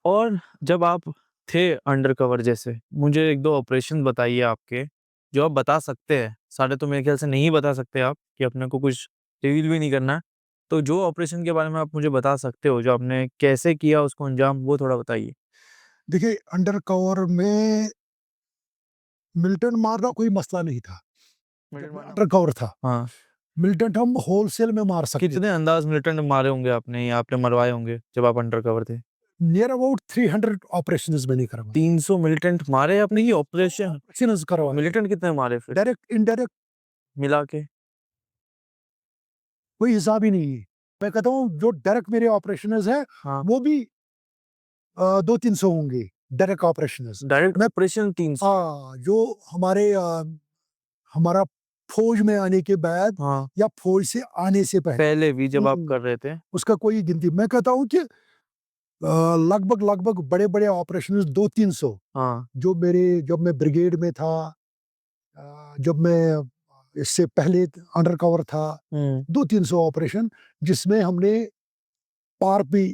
और जब आप थे अंडर कवर जैसे, मुझे 1-2 ऑपरेशन बताइए आपके, जो आप बता सकते हैं। सारे तो मेरे ख्याल से नहीं बता सकते आप कि अपने को कुछ रिवील भी नहीं करना है। तो जो ऑपरेशन के बारे में आप मुझे बता सकते हो, जो आपने कैसे किया उसको अंजाम, वो थोड़ा बताइए? देखिए, अंडर कवर में मिलिटेंट मारना कोई मसला नहीं था। जब मैं अंडर कवर था, हाँ। मिलिटेंट हम होलसेल में मार सकते थे। कितने अंदाज़ मिलिटेंट मारे होंगे आपने या आपने मरवाए होंगे जब आप अंडर कवर थे? नियर अबाउट 300 ऑपरेशंस मैंने करवाए। 300 मिलिटेंट मारे आपने, ये ऑपरेशन? ऑपरेशंस करवाए, मिलिटेंट कितने मारे फिर डायरेक्ट, इनडायरेक्ट, मिला के? कोई हिसाब ही नहीं है। मैं कहता हूँ जो डायरेक्ट मेरे ऑपरेशंस हैं, हाँ। वो भी 200-300 होंगे डायरेक्ट ऑपरेशंस। डायरेक्ट मैं ऑपरेशन 300? हाँ, जो हमारे हमारा फ़ौज में आने के बाद हाँ, या फ़ौज से आने से पहले, पहले भी जब आप हुँ, कर रहे थे? उसका कोई गिनती मैं कहता हूँ कि लगभग बड़े-बड़े ऑपरेशंस 200-300 हाँ। जो मेरे जब मैं ब्रिगेड में था, जब मैं इससे पहले अंडर कवर था, हुँ। 200-300 ऑपरेशन जिसमें हमने पार भी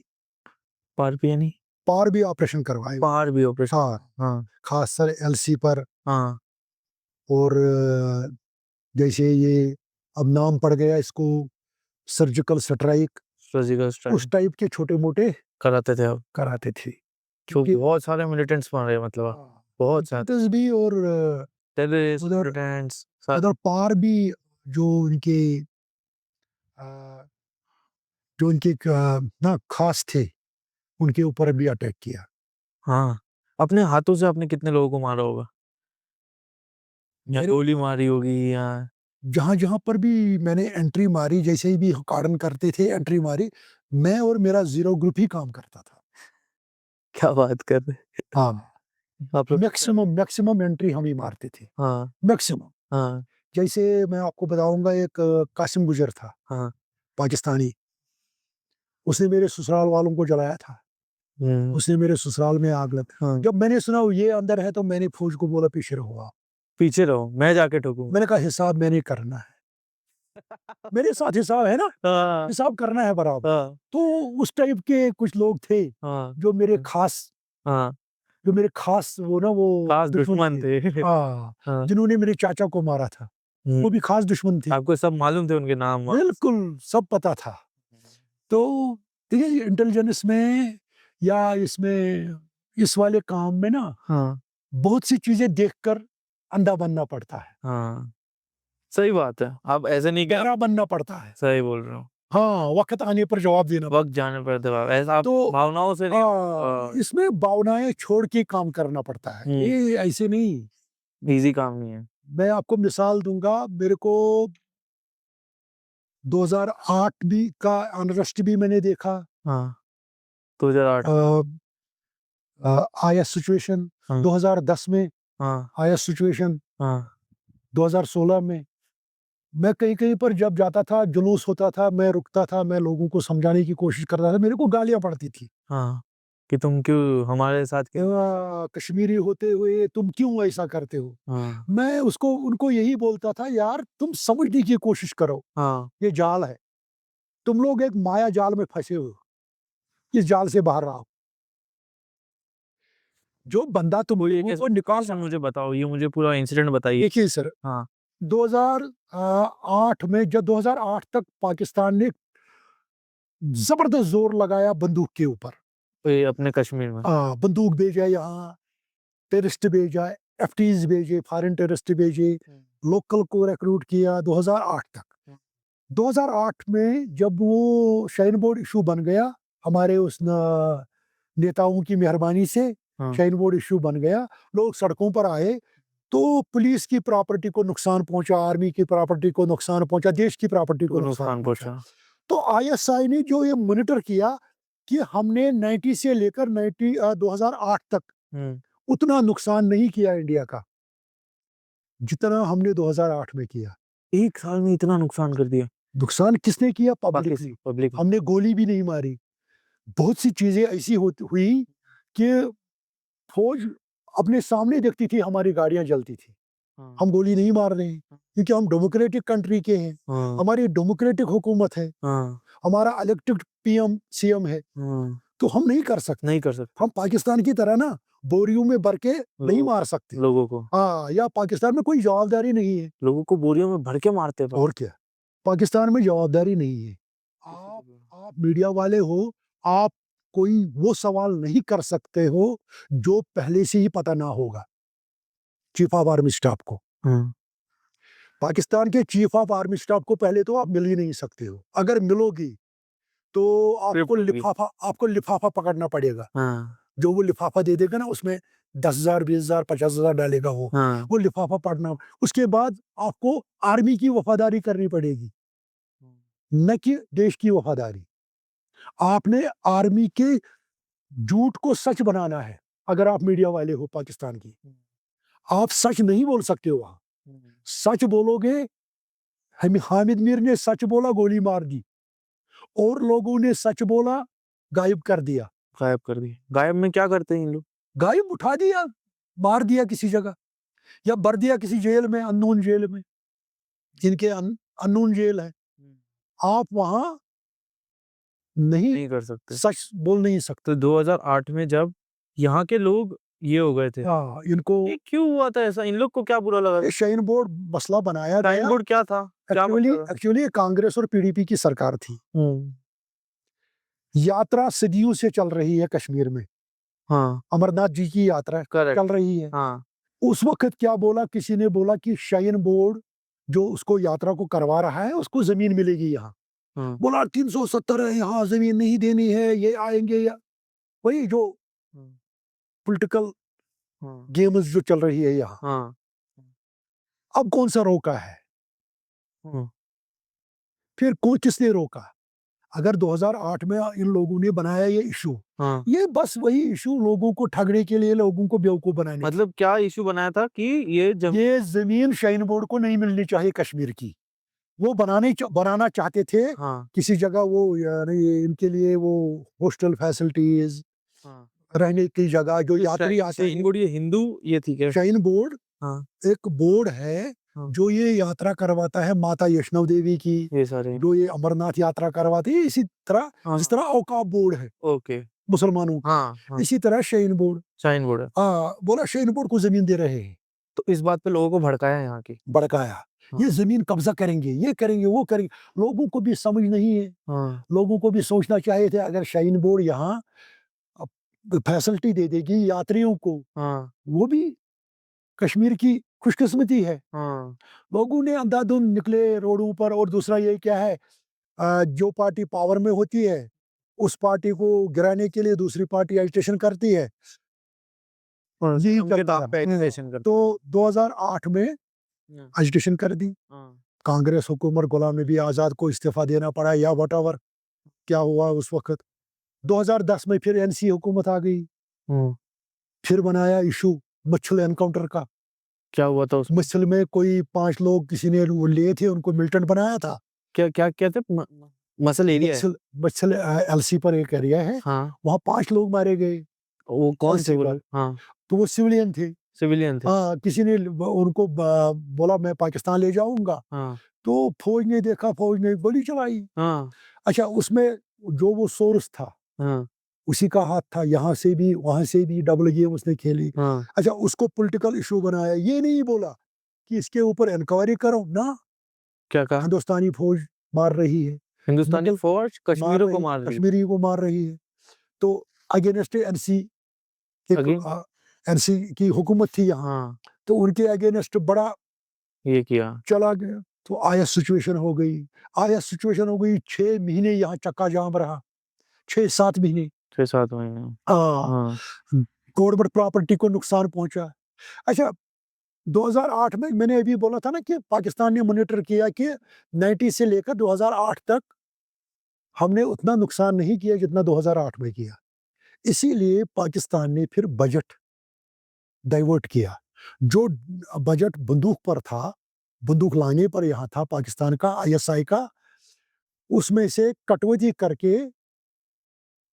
पार-पी यानी? पार भी ऑपरेशन करवाए। पहाड़ भी ऑपरेशन? हाँ, हाँ, खासकर एलसी पर हाँ। और जैसे ये अब नाम पड़ गया इसको सर्जिकल स्ट्राइक, सर्जिकल उस स्ट्राइक टाइप के छोटे-मोटे कराते थे आप? कराते थे। तो क्योंकि बहुत सारे मिलिटेंट्स मारे मतलब आप? हाँ, बहुत सारे मिलिटेंट्स भी और टेररिस्ट, उधर मिलिटेंट्स सा उधर पार भी जो उनके अ, जो उनके ना खास थे, उनके ऊपर भी अटैक किया। हाँ। अपने हाथों से आपने कितने लोगों को मारा होगा? या मेरे गोली मारी होगी या जहाँ-जहाँ पर भी मैंने एंट्री मारी, जैसे ही भी हकाड़न करते थे, एंट्री मारी, मैं और मेरा ज़ीरो ग्रुप ही काम करता था। क्या बात कर रहे हैं? हाँ, आप लोग कितने मैक्सिमम मैक्सिमम एंट्री हम ही मारते थे, हाँ, मैक्सिमम। हाँ, जैसे मैं आपको बताऊँगा एक कासिम गुजर था, हाँ। पाकिस्तानी, उसने मेरे ससुराल वालों को जलाया था, हुँ, उसने मेरे ससुराल में आग लग हाँ। जब मैंने सुना वो ये अंदर है तो मैंने फ़ौज को बोला पीछे रहो आप। पीछे रहो, मैं जाके ठोकूँगा। मैंने कहा हिसाब मैंने करना है, मेरे साथ हिसाब है ना, हाँ, हिसाब करना है बराबर। हाँ, तो उस टाइप के कुछ लोग थे, हाँ, जो मेरे हाँ, ख़ास हाँ। जो मेरे ख़ास वो ना वो खास दुश्मन दुश्मन थे। थे। हाँ, हाँ। जिन्होंने मेरे चाचा को मारा था, हुँ, वो भी ख़ास दुश्मन थे। आपको सब मालूम थे उनके नाम-वाम? बिल्कुल, सब पता था। तो देखिए इंटेलिजेंस में या इसमें इस वाले काम में ना हाँ, बहुत सी चीज़ें देखकर अंधा बनना पड़ता है, हाँ। सही बात है। आप ऐसे नहीं कि आप बहरा बनना पड़ता है। सही बोल रहे हो। हाँ, वक़्त आने पर जवाब देना वक़्त पड़ता है। जाने पर दबाव ऐसा आप तो भावनाओं से नहीं इसमें भावनाएँ छोड़ के काम करना पड़ता है। हुँ, ये ऐसे नहीं। ईज़ी काम नहीं है। मैं आपको मिसाल दूँगा, मेरे को 2008 भी का अनरेस्ट भी मैंने देखा। हाँ, 2008 अ आया सिचुएशन हाँ, 2010 में, हाँ, आया सिचुएशन हाँ, 2016 में। मैं कहीं-कहीं पर जब जाता था, जुलूस होता था, मैं रुकता था, मैं लोगों को समझाने की कोशिश करता था, मेरे को गालियाँ पड़ती थी। हाँ, कि तुम क्यों हमारे साथ क्यों कश्मीरी होते हुए तुम क्यों ऐसा करते हो? हाँ, मैं उसको उनको यही बोलता था, यार तुम समझने की कोशिश करो, हाँ, ये जाल है। तुम लोग एक माया जाल में फँसे हुए हो, इस जाल से बाहर आओ। जो बंदा तुम कोई एक लोगों ऐसा को निकाल सिचुएशन रहा है, मुझे बताओ, ये मुझे पूरा इंसिडेंट बताइए। देखिए सर, हाँ, 2008 में जब 2008 तक पाकिस्तान ने ज़बरदस्त ज़ोर लगाया बंदूक के ऊपर। ये अपने कश्मीर में। बंदूक भेजा यहाँ, टेररिस्ट भेजा, एफटीज़ भेजे, फॉरेन टेररिस्ट भेजे, हुँ, लोकल को रिक्रूट किया 2008 तक। हुँ, 2008 में जब वो शाहीन बोर्ड इश्यू बन गया, हमारे उस नेताओं की मेहरबानी से हाँ, शाहीन बोर्ड इश्यू बन गया, लोग सड़कों पर आए, तो पुलिस की प्रॉपर्टी को नुकसान पहुँचा, आर्मी की प्रॉपर्टी को नुकसान पहुँचा, देश की प्रॉपर्टी को तो नुकसान नुकसान पहुँचा। पहुँचा। तो आईएसआई ने जो ये मॉनिटर किया कि हमने 90 से लेकर 2008 तक हुँ, उतना नुकसान नहीं किया इंडिया का, जितना हमने 2008 में किया। 1 साल में इतना नुकसान कर दिया नुकसान किसने किया? पब्लिक पाकिस ने। पब्लिक ने। हमने गोली भी नहीं मारी। बहुत सी चीज़ें ऐसी हुई कि फ़ौज अपने सामने देखती थी हमारी गाड़ियाँ जलती थी। हाँ, हम गोली नहीं मार रहे हैं, हाँ, क्योंकि हम डेमोक्रेटिक कंट्री के हैं। हाँ, हमारी डेमोक्रेटिक हुकूमत है, हाँ, हमारा इलेक्टेड पीएम, सीएम है। हाँ। तो हम नहीं कर सकते। नहीं कर सकते हम पाकिस्तान की तरह ना बोरियों में भर के नहीं लोगों मार सकते। लोगों को या पाकिस्तान में कोई जवाबदारी नहीं है। लोगों को बोरियों में भर के मारते हैं और क्या, पाकिस्तान में जवाबदारी नहीं है। आप आप मीडिया वाले हो, आप कोई वो सवाल नहीं कर सकते हो जो पहले से ही पता ना होगा चीफ ऑफ आर्मी स्टाफ को। हाँ, पाकिस्तान के चीफ ऑफ आर्मी स्टाफ को पहले तो आप मिल ही नहीं सकते हो। अगर मिलोगी तो क्रिप्ट होगी। आपको लिफाफा पकड़ना पड़ेगा। हाँ, जो वो लिफाफा दे देगा ना, उसमें 10,000 20,000 50,000 डालेगा हाँ, वो लिफाफा पढ़ना। उसके बाद आपको आर्मी की वफादारी करनी पड़ेगी, न कि देश की वफादारी। आपने आर्मी के झूठ को सच बनाना है। अगर आप मीडिया वाले हो पाकिस्तान की, आप सच नहीं बोल सकते हो। वहां सच बोलोगे, हम हामिद मीर ने सच बोला, गोली मार दी, और लोगों ने सच बोला, गायब कर दिया। गायब कर दिए। गायब में क्या करते हैं इन लोग? गायब उठा दिया, मार दिया किसी जगह, या भर दिया किसी जेल में, अननोन जेल में, जिनके अननोन जेल है। आप वहां नहीं नहीं कर सकते। सच बोल नहीं सकते। तो 2008 में जब यहाँ के लोग ये हो गए थे, इनको ये क्यों हुआ था ऐसा? इन लोग को क्या बुरा लगा ये था? शाइन बोर्ड मसला बनाया साइन गया। बोर्ड क्या था? क्या एक्चुअली मसला था? एक्चुअली कांग्रेस और पीडीपी की सरकार थी। हम्म, यात्रा सदियों से चल रही है कश्मीर में। हाँ, अमरनाथ जी की यात्रा करेक्ट, चल रही है। हाँ, उस वक्त क्या बोला, किसी ने बोला कि शाइन बोर्ड जो उसको यात्रा को करवा रहा है, उसको जमीन मिलेगी यहाँ। हाँ, बोला 370 है, यहाँ जमीन नहीं देनी है, ये आएंगे, या वही जो हाँ, पॉलिटिकल हाँ, गेम्स जो चल रही है यहाँ। हाँ, अब कौन सा रोका है? हाँ, फिर किसने रोका? अगर 2008 में इन लोगों ने बनाया ये इशू, हाँ। ये बस वही इशू लोगों को ठगने के लिए, लोगों को बेवकूफ बनाने। मतलब क्या इशू बनाया था कि ये जब ये जमीन शाइन बोर्ड को नहीं मिलनी चाहिए कश्मीर की। वो बनाना चाहते थे हाँ, किसी जगह, वो यानी इनके लिए वो हॉस्टल फैसिलिटीज, हाँ, रहने की जगह, जो ये यात्री आते शाहीन हैं। बोर्ड ये हिंदू ये थी क्या? शाइन बोर्ड हाँ, एक बोर्ड है हाँ, जो ये यात्रा करवाता है माता वैष्णो देवी की, ये सारे, जो ये अमरनाथ यात्रा करवाती है। इसी तरह हाँ, जिस तरह औकाफ बोर्ड है ओके, मुसलमानों की, हाँ, हाँ, इसी तरह शाइन बोर्ड। शाहीन बोर्ड है। बोला शाइन बोर्ड को जमीन दे रहे हैं। तो इस बात पे लोगों को भड़काया यहाँ की। भड़काया, हाँ, ये जमीन कब्जा करेंगे, ये करेंगे, वो करेंगे। लोगों को भी समझ नहीं है। हाँ, लोगों को भी सोचना चाहिए थे, अगर शाइन बोर्ड यहाँ फैसिलिटी दे देगी यात्रियों को, हाँ, वो भी कश्मीर की खुशकिस्मती है। हाँ, लोगों ने अंधाधुंध निकले रोडों पर। और दूसरा ये क्या है, जो पार्टी पावर में होती है, उस पार्टी को गिराने के लिए दूसरी पार्टी एजिटेशन करती है। हाँ, यही उनके चलता नाम है। पे एजिटेशन करते तो 2008 में हैं। एजिटेशन कर दी। हाँ, कांग्रेस हुकूमत, गुलाम नबी आज़ाद को इस्तीफा देना पड़ा, या वटएवर क्या हुआ उस वक्त। 2010 में फिर एनसी हुकूमत आ गई। हाँ, फिर बनाया इशू मच्छल एनकाउंटर का। क्या हुआ था उसमें? मच्छल में कोई 5 लोग किसी ने वो लिए थे, उनको मिलिटेंट बनाया था। क्या क्या कहते मसल एरिया है? मच्छल मच्छल एलसी पर एक एरिया है, हाँ, वहाँ 5 लोग मारे गए वो कौन थे एलसी वो पर। लोग? हाँ, तो वो सिविलियन थे। सिविलियन थे। किसी ने उनको बोला मैं पाकिस्तान ले जाऊंगा। हाँ, तो फौज ने देखा, फौज ने गोली चलाई। हाँ, अच्छा, उसमें जो वो सोर्स था, हाँ, उसी का हाथ था, यहाँ से भी वहां से भी डबल गेम उसने खेली। हाँ, अच्छा, उसको पॉलिटिकल इशू बनाया। ये नहीं बोला कि इसके ऊपर इंक्वायरी करो ना। क्या कहा? हिंदुस्तानी फौज मार रही है, हिंदुस्तानी मुगल फौज मार कश्मीरियों को रही, मार रही है। कश्मीरी को मार रही है। तो अगेंस्ट एनसी, एक अगेन, एनसी की हुकूमत थी यहाँ, हाँ, तो उनके अगेंस्ट बड़ा ये किया। चला गया। तो आया सिचुएशन हो गई। 6 महीने यहाँ चक्का जाम रहा। 6-7 महीने। 6-7 महीने। हाँ, हाँ, गवर्नमेंट प्रॉपर्टी को नुकसान पहुंचा। अच्छा, 2008 में मैंने अभी बोला था ना कि पाकिस्तान ने मॉनिटर किया कि 90 से लेकर 2008 तक हमने उतना नुकसान नहीं किया जितना 2008 में किया। इसीलिए पाकिस्तान ने फिर बजट डाइवर्ट किया। जो बजट बंदूक पर था, बंदूक लाने पर यहाँ था पाकिस्तान का, आईएसआई का, उसमें से कटौती करके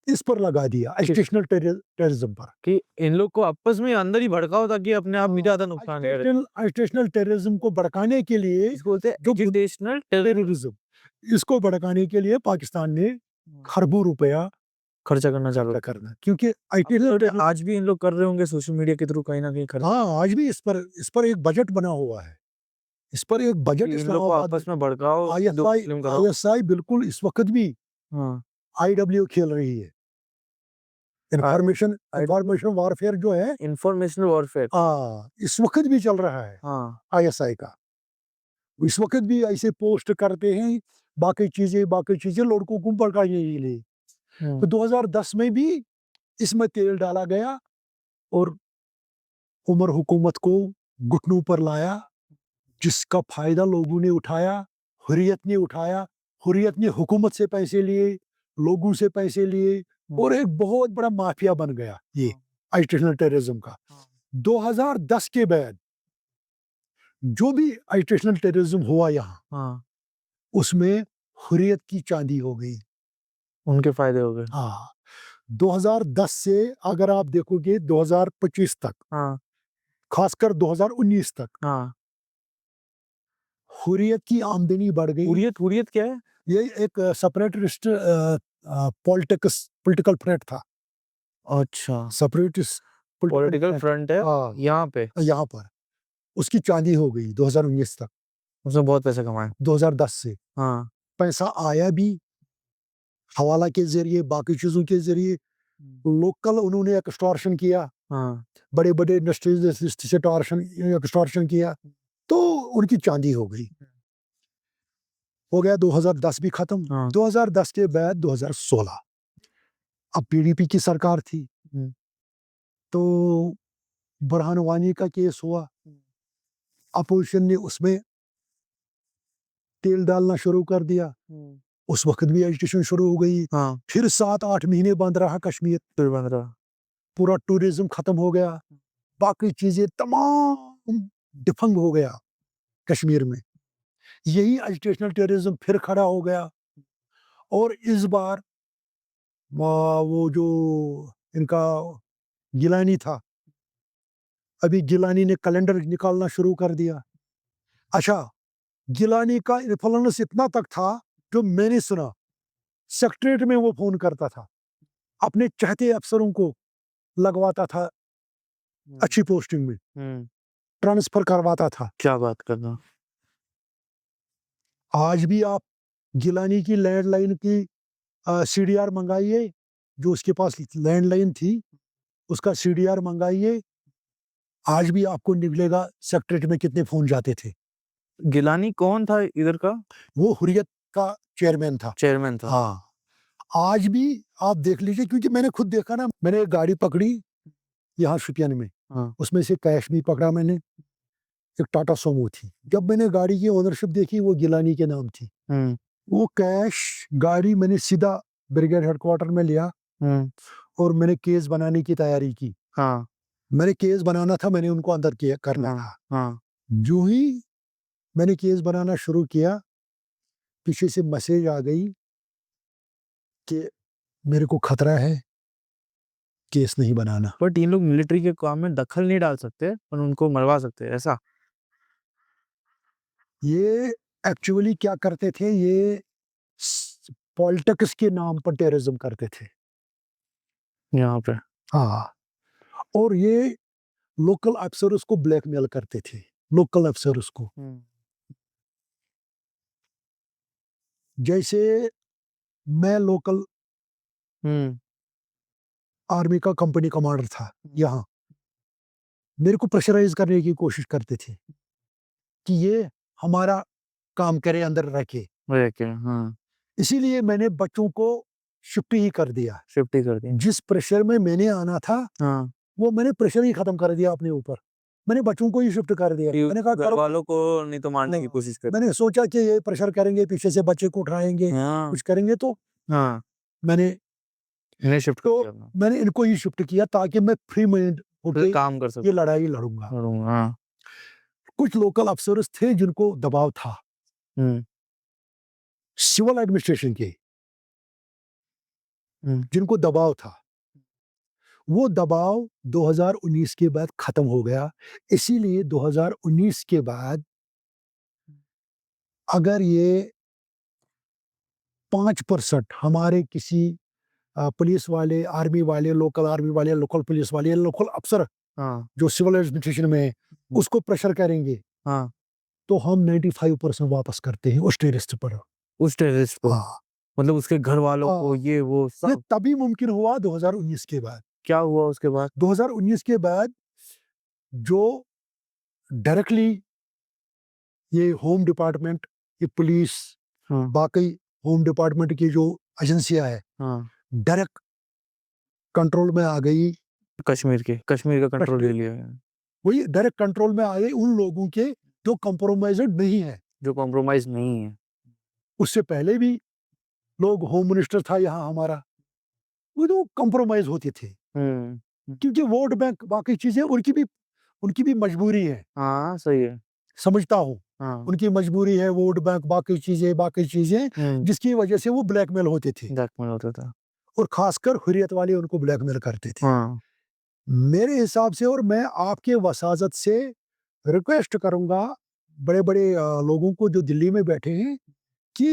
इस पर लगा दिया, एजिटेशनल टेररिज्म पर। कि इन लोग को आपस में अंदर ही भड़काओ ताकि अपने आप भी ज्यादा नुकसान करे। एजिटेशनल टेररिज्म को भड़काने के लिए, इसको बोलते हैं जो एजिटेशनल टेररिज्म, इसको भड़काने के लिए पाकिस्तान ने खरबों रुपया खर्चा करना चालू करना, क्योंकि आईटी आज भी इन लोग कर रहे होंगे सोशल मीडिया के थ्रू कहीं ना कहीं खर्च। हाँ, आज भी इस पर एक बजट बना हुआ है, इस पर एक बजट इन लोग को आपस में भड़काओ, दो ISI फिल्म कराओ। ISI बिल्कुल इस वक्त भी हाँ, IW खेल रही है। इंफॉर्मेशन वारफेयर जो है, इंफॉर्मेशनल वॉरफेयर। इस वक्त भी चल रहा है हाँ, ISI का। इस वक्त भी ऐसे पोस्ट करते हैं, बाकी चीजें लड़कों को भड़काने के लिए। तो 2010 में भी इसमें तेल डाला गया और उमर हुकूमत को घुटनों पर लाया, जिसका फायदा लोगों ने उठाया, हुर्रियत ने उठाया। हुर्रियत ने हुकूमत से पैसे लिए, लोगों से पैसे लिए, और एक बहुत बड़ा माफिया बन गया ये एजुकेशनल टेररिज्म का। 2010 के बाद जो भी एजुकेशनल टेररिज्म हुआ यहाँ, हाँ, उसमें हुर्रियत की चांदी हो गई। उनके फायदे हो गए। हाँ, 2010 से अगर आप देखोगे 2025 तक, हाँ, खासकर 2019 तक, हाँ। हुर्रियत की आमदनी बढ़ गई। हुर्रियत क्या है? ये एक सेपरेटिस्ट पॉलिटिकल थ्रेट था। अच्छा, सेपरेटिस्ट पॉलिटिकल फ्रंट है हाँ, यहाँ पे। यहाँ पर उसकी चांदी हो गई 2019 तक। उसने बहुत पैसे कमाए। 2010 से हाँ, पैसा आया भी हवाला के जरिए, बाकी चीजों के जरिए। लोकल उन्होंने एक्सटॉर्शन किया, हाँ, बड़े बड़े इंडस्ट्रीज से एक्सटॉर्शन किया, तो उनकी चांदी हो गई। हो गया 2010 भी खत्म। हाँ। 2010 के बाद 2016, अब PDP की सरकार थी, तो बुरहान वानी का केस हुआ। अपोजिशन ने उसमें तेल डालना शुरू कर दिया। उस वक्त भी एजुकेशन शुरू हो गई। हाँ, फिर 7-8 महीने बंद रहा कश्मीर, फिर बन रहा। पूरा टूरिज्म खत्म हो गया, बाकी चीजें तमाम डिफंग हो गया कश्मीर में। यही एजुकेशनल टेररिज्म फिर खड़ा हो गया, और इस बार वो जो इनका गिलानी था, अभी गिलानी ने कैलेंडर निकालना शुरू कर दिया। अच्छा, गिलानी का इन्फ्लुएंस इतना तक था, जो मैंने सुना, सेक्रेटरीट में वो फोन करता था, अपने चाहते अफसरों को लगवाता था अच्छी पोस्टिंग में, ट्रांसफर करवाता था। क्या बात कर रहा? आज भी आप गिलानी की लैंडलाइन की CDR मंगाइए, जो उसके पास लैंडलाइन थी उसका CDR मंगाइए, आज भी आपको निकलेगा सेक्रेटरीट में कितने फोन जाते थे। गिलानी कौन था इधर का? वो हुर्रियत का चेयरमैन था। चेयरमैन था। हाँ, आज भी आप देख लीजिए, क्योंकि मैंने खुद देखा ना, मैंने एक गाड़ी पकड़ी यहाँ शुपियन में, हाँ, उसमें से कैश भी पकड़ा मैंने, एक टाटा सोमो थी। जब मैंने गाड़ी की ओनरशिप देखी, वो गिलानी के नाम थी। वो कैश गाड़ी मैंने सीधा ब्रिगेड हेडक्वार्टर में लिया, और मैंने केस बनाने की तैयारी की। हाँ, मैंने केस बनाना था, मैंने उनको अंदर किया करना था। हाँ, जो ही मैंने केस बनाना शुरू किया, पीछे से मैसेज आ गई कि मेरे को खतरा है, केस नहीं बनाना। बट इन लोग मिलिट्री के काम में दखल नहीं डाल सकते, पर उनको मरवा सकते हैं, ऐसा? ये एक्चुअली क्या करते थे, ये पॉलिटिक्स के नाम पर टेररिज्म करते थे। यहाँ पे। हाँ, और ये लोकल अफसर्स को ब्लैकमेल करते थे, लोकल अफसर्स को। जैसे मैं लोकल आर्मी का कंपनी कमांडर था यहाँ, मेरे को प्रेशराइज करने की कोशिश करते थे कि ये हमारा काम करे अंदर रह के। हाँ, इसीलिए मैंने बच्चों को शिफ्ट ही कर दिया। शिफ्ट ही कर दी। जिस प्रेशर में मैंने आना था, हाँ, वो मैंने प्रेशर ही खत्म कर दिया अपने ऊपर। मैंने बच्चों को ही शिफ्ट कर दिया। मैंने कहा घर करो। वालों को नहीं तो मारने की कोशिश कर। मैंने सोचा कि ये प्रेशर करेंगे, पीछे से बच्चे को उठाएंगे, हाँ, कुछ करेंगे, तो हाँ, मैंने इन्हें शिफ्ट कर तो दिया। मैंने इनको ही शिफ्ट किया, ताकि मैं फ्री माइंड होके काम कर सकते। ये लड़ाई लड़ूंगा। हाँ, कुछ लोकल अफसर्स थे जिनको दबाव था, सिविल एडमिनिस्ट्रेशन के, जिनको दबाव था। वो दबाव 2019 के बाद खत्म हो गया। इसीलिए 2019 के बाद अगर ये 5% हमारे किसी पुलिस वाले, आर्मी वाले, लोकल आर्मी वाले, लोकल पुलिस वाले, लोकल अफ़सर हाँ, जो सिविल एडमिनिस्ट्रेशन में है, उसको प्रेशर करेंगे, हाँ, तो हम 95% वापस करते हैं उस टेररिस्ट पर। उस टेररिस्ट को, हाँ, मतलब उसके घर वालों को, हाँ। ये वो ये सब। तभी मुमकिन हुआ 2019 के बाद। क्या हुआ उसके बाद? 2019 के बाद जो डायरेक्टली ये होम डिपार्टमेंट, ये पुलिस, हाँ, बाकी होम डिपार्टमेंट की जो एजेंसियाँ हैं, हाँ, डायरेक्ट कंट्रोल में आ गई। कश्मीर का कंट्रोल ले कश्मीर लिया गया, वही डायरेक्ट कंट्रोल में आ गई उन लोगों के जो कंप्रोमाइज़्ड नहीं है। जो कॉम्प्रोमाइज़ नहीं है। उससे पहले भी लोग होम मिनिस्टर था यहाँ हमारा, वो तो कंप्रोमाइज़ होते थे। हुँ, हुँ, क्योंकि वोट बैंक बाकी चीज़ें उनकी भी मजबूरी है, हाँ, सही है। समझता हूँ। हाँ, उनकी मजबूरी है वोट बैंक बाकी चीज़ें हुँ, जिसकी वजह से वो ब्लैकमेल होते थे ब्लैकमेल होता था। और ख़ासकर हुर्रियत वाले उनको ब्लैकमेल करते थे। हाँ, मेरे हिसाब से और मैं आपके वसाज़त से रिक्वेस्ट करूँगा बड़े-बड़े लोगों को जो दिल्ली में बैठे हैं कि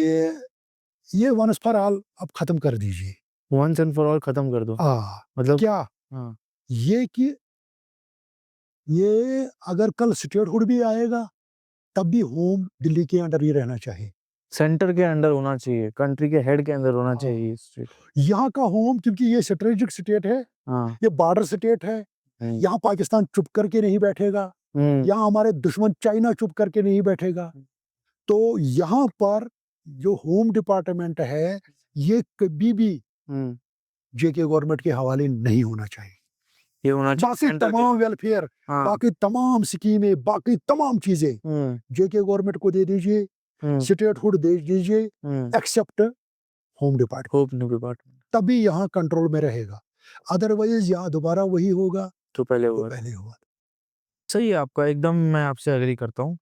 ये वन्स फॉर ऑल अब ख़त्म कर दीजिए। वन्स एंड फॉर ऑल खत्म कर दो। मतलब क्या हाँ, ये कि ये अगर कल स्टेटहुड भी आएगा, तब भी होम दिल्ली के अंडर ही रहना चाहिए। सेंटर के अंडर होना चाहिए, कंट्री के हेड के अंदर होना हाँ। चाहिए ये स्टेट। यहाँ का होम क्योंकि ये स्ट्रेटेजिक स्टेट है, हाँ, ये बॉर्डर स्टेट है, हुँ, यहाँ पाकिस्तान चुप करके नहीं बैठेगा, हुँ, यहाँ हमारे दुश्मन चाइना चुप करके नहीं बैठेगा। तो यहाँ पर जो होम डिपार्टमेंट है, ये कभी भी हुँ, जेके गवर्नमेंट के हवाले नहीं होना चाहिए। ये होना चाहिए बाकी सेंटर के। तमाम वेलफेयर, हाँ, बाकी तमाम स्कीमें, बाकी तमाम चीज़ें हुँ, जेके गवर्नमेंट को दे दीजिए, हुँ, स्टेटहुड दे दीजिए, हुँ, except home department, hope new department तभी यहाँ कंट्रोल में रहेगा। अदरवाइज़ यहाँ दोबारा वही होगा, जो पहले जो हुआ था। पहले हुआ था। सही है आपका, एकदम मैं आपसे एग्री करता हूँ।